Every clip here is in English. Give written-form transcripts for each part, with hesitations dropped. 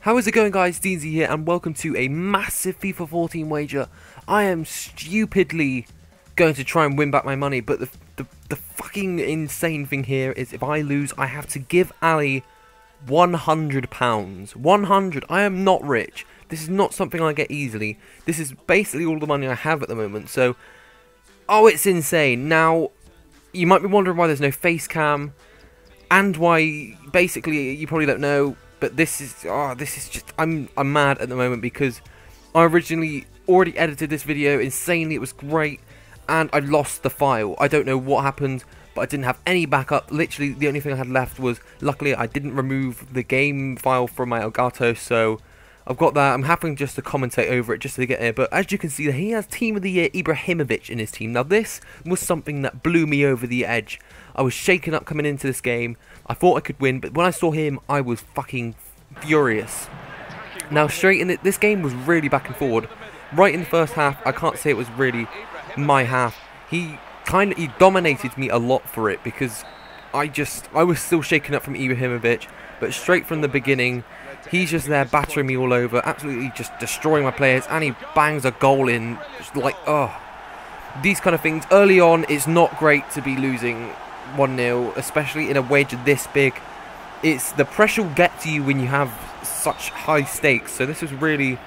How is it going, guys? Deansy here, and welcome to a massive FIFA 14 wager. I am stupidly going to try and win back my money, but the fucking insane thing here is if I lose, I have to give Ali £100. 100. I am not rich. This is not something I get easily. This is basically all the money I have at the moment, so... Oh, it's insane. Now, you might be wondering why there's no face cam, and why, basically, you probably don't know, but this is just, I'm mad at the moment because I originally already edited this video insanely, it was great, and I lost the file. I don't know what happened, but I didn't have any backup. Literally, the only thing I had left was, luckily, I didn't remove the game file from my Elgato, so I've got that. I'm having just to commentate over it just to get here, but as you can see, he has Team of the Year Ibrahimovic in his team. Now, this was something that blew me over the edge. I was shaken up coming into this game. I thought I could win, but when I saw him, I was fucking furious. Now, straight in it, this game was really back and forward. Right in the first half, I can't say it was really my half. He dominated me a lot for it because I was still shaken up from Ibrahimovic, but straight from the beginning, he's just there battering me all over, absolutely just destroying my players, and he bangs a goal in. Just like, oh, these kind of things. Early on, it's not great to be losing 1-0, especially in a wager this big. It's the pressure will get to you when you have such high stakes. So this was really,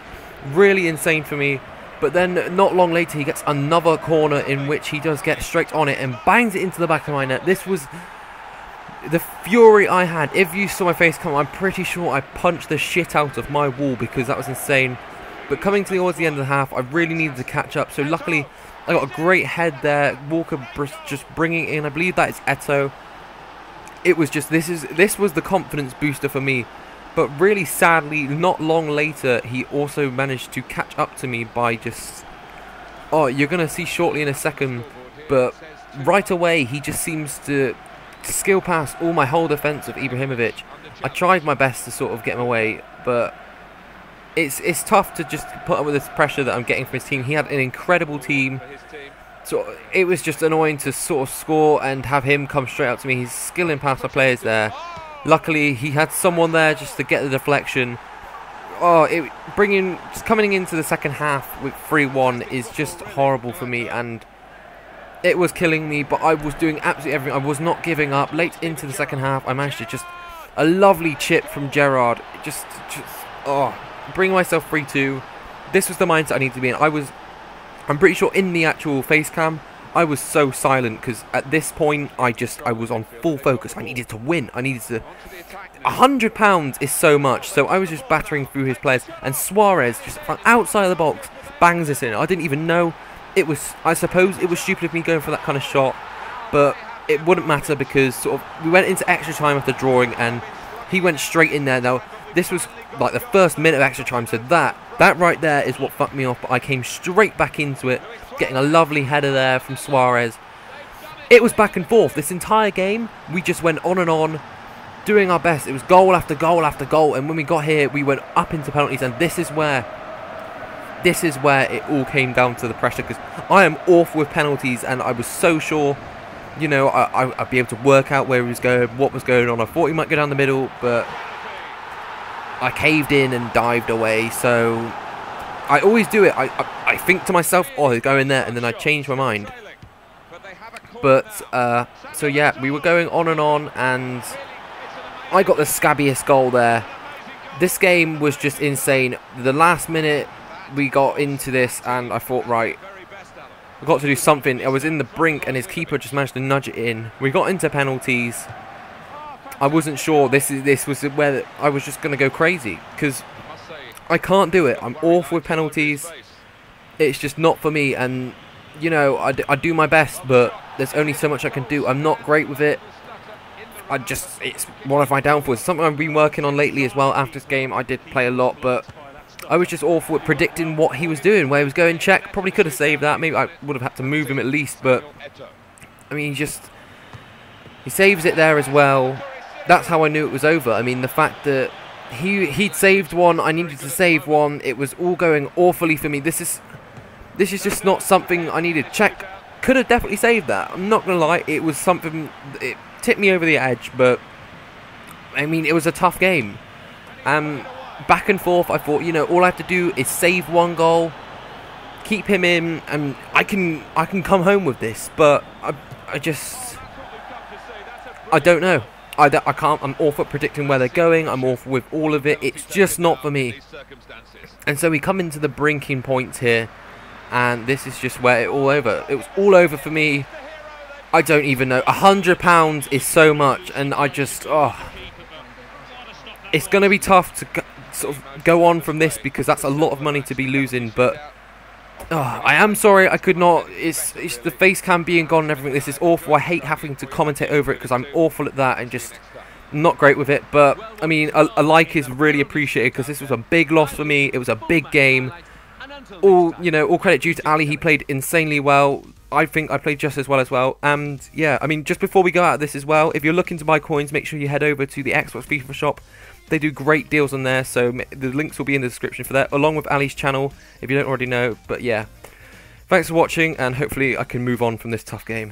really insane for me. But then not long later, he gets another corner in which he does get straight on it and bangs it into the back of my net. This was the fury I had. If you saw my face come, I'm pretty sure I punched the shit out of my wall because that was insane. But coming towards the end of the half, I really needed to catch up. So luckily, I got a great head there. Walker just bringing in, I believe that is Eto. It was just, this was the confidence booster for me. But really sadly, not long later, he also managed to catch up to me by just... Oh, you're going to see shortly in a second. But right away, he just seems to skill past all my whole defence of Ibrahimovic. I tried my best to sort of get him away, but it's tough to just put up with this pressure that I'm getting from his team. He had an incredible team, so it was just annoying to sort of score and have him come straight up to me. He's skilling past my players there. Luckily, he had someone there just to get the deflection. Oh, just coming into the second half with 3-1 is just horrible for me, and it was killing me, but I was doing absolutely everything. I was not giving up. Late into the second half, I managed to just... A lovely chip from Gerrard. Just bring myself 3-2. This was the mindset I needed to be in. I'm pretty sure in the actual face cam, I was so silent because at this point, I was on full focus. I needed to win. I needed to... £100 is so much, so I was just battering through his players, and Suarez, just from outside of the box, bangs this in. I didn't even know. I suppose it was stupid of me going for that kind of shot, but it wouldn't matter because sort of we went into extra time after drawing and he went straight in there. Now, this was like the first minute of extra time, so that right there is what fucked me off, but I came straight back into it, getting a lovely header there from Suarez. It was back and forth. This entire game, we just went on and on, doing our best. It was goal after goal after goal, and when we got here, we went up into penalties, and this is where it all came down to the pressure, because I am awful with penalties, and I was so sure, you know, I'd be able to work out where he was going, what was going on. I thought he might go down the middle, but I caved in and dived away. So I always do it. I think to myself, oh, he's going there, and then I change my mind. But so yeah, we were going on, and I got the scabbiest goal there. This game was just insane. The last minute we got into this, and I thought, right, I've got to do something. I was in the brink, and his keeper just managed to nudge it in. We got into penalties. I wasn't sure. This was where I was just going to go crazy, because I can't do it. I'm awful with penalties. It's just not for me, and, you know, I do my best, but there's only so much I can do. I'm not great with it. It's one of my downfalls. Something I've been working on lately as well. After this game, I did play a lot, but I was just awful at predicting what he was doing, where he was going. Check, probably could have saved that. Maybe I would have had to move him at least, but I mean, he saves it there as well. That's how I knew it was over. I mean, the fact that he'd saved one, I needed to save one. It was all going awfully for me. This is just not something I needed. Check could have definitely saved that. I'm not gonna lie, it was something. It tipped me over the edge, but I mean, it was a tough game. back and forth. I thought, you know, all I have to do is save one goal, keep him in, and I can come home with this. But I don't know. I can't. I'm awful at predicting where they're going. I'm awful with all of it. It's just not for me. And so we come into the brinking point here, and this is just where it all over. It was all over for me. I don't even know. £100 is so much, and I just it's going to be tough to sort of go on from this because that's a lot of money to be losing. But I am sorry I could not. It's the face cam being gone and everything. This is awful. I hate having to commentate over it because I'm awful at that and just not great with it. But I mean, a like is really appreciated because this was a big loss for me. It was a big game. All credit due to Ali. He played insanely well. I think I played just as well. And yeah, I mean, just before we go out of this as well, if you're looking to buy coins, make sure you head over to the Xbox FIFA shop. They do great deals on there, so the links will be in the description for that, along with Ali's channel, if you don't already know. But yeah, thanks for watching, and hopefully I can move on from this tough game.